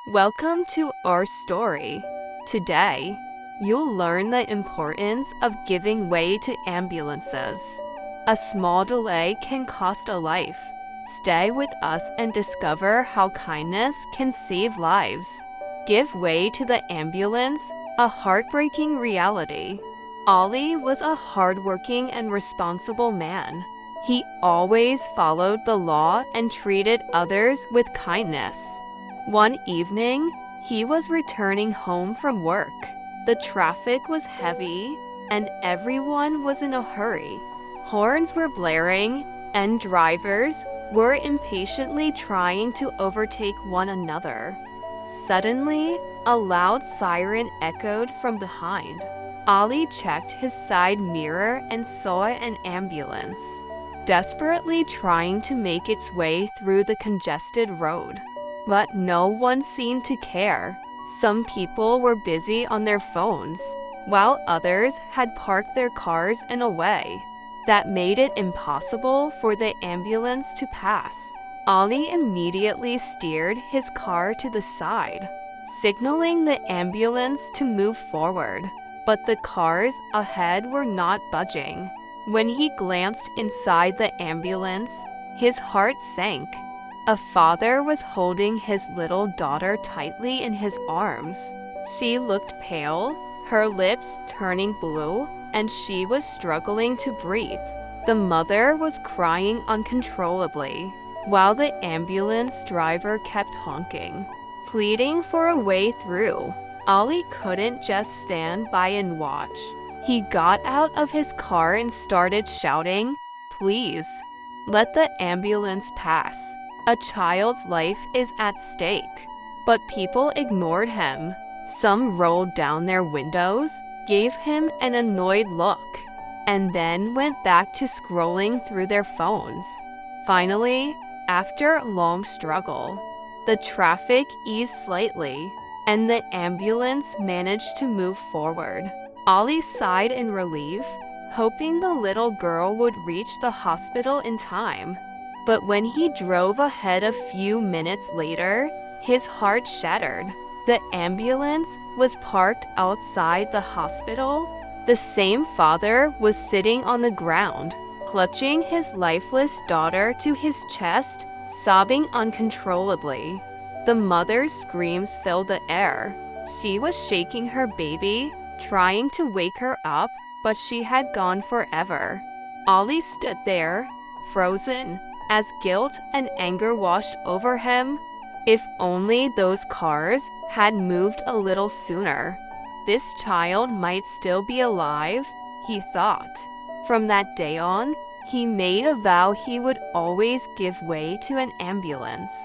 Welcome to our story. Today, you'll learn the importance of giving way to ambulances. A small delay can cost a life. Stay with us and discover how kindness can save lives. Give way to the ambulance, a heartbreaking reality. Ali was a hardworking and responsible man. He always followed the law and treated others with kindness. One evening, he was returning home from work. The traffic was heavy, and everyone was in a hurry. Horns were blaring, and drivers were impatiently trying to overtake one another. Suddenly, a loud siren echoed from behind. Ali checked his side mirror and saw an ambulance, desperately trying to make its way through the congested road. But no one seemed to care. Some people were busy on their phones, while others had parked their cars in a way that made it impossible for the ambulance to pass. Ali immediately steered his car to the side, signaling the ambulance to move forward. But the cars ahead were not budging. When he glanced inside the ambulance, his heart sank. A father was holding his little daughter tightly in his arms. She looked pale, her lips turning blue, and she was struggling to breathe. The mother was crying uncontrollably, while the ambulance driver kept honking, pleading for a way through. Ali couldn't just stand by and watch. He got out of his car and started shouting, "Please, let the ambulance pass. A child's life is at stake." But people ignored him. Some rolled down their windows, gave him an annoyed look, and then went back to scrolling through their phones. Finally, after a long struggle, the traffic eased slightly, and the ambulance managed to move forward. Ali sighed in relief, hoping the little girl would reach the hospital in time. But when he drove ahead a few minutes later, his heart shattered. The ambulance was parked outside the hospital. The same father was sitting on the ground, clutching his lifeless daughter to his chest, sobbing uncontrollably. The mother's screams filled the air. She was shaking her baby, trying to wake her up, but she had gone forever. Ali stood there, frozen, as guilt and anger washed over him. If only those cars had moved a little sooner, this child might still be alive, he thought. From that day on, he made a vow he would always give way to an ambulance,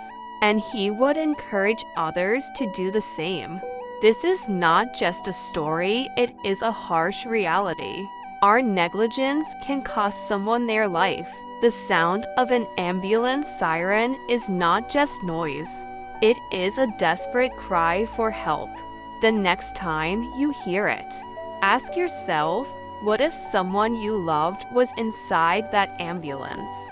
and he would encourage others to do the same. This is not just a story, it is a harsh reality. Our negligence can cost someone their life. The sound of an ambulance siren is not just noise. It is a desperate cry for help. The next time you hear it, ask yourself, what if someone you loved was inside that ambulance?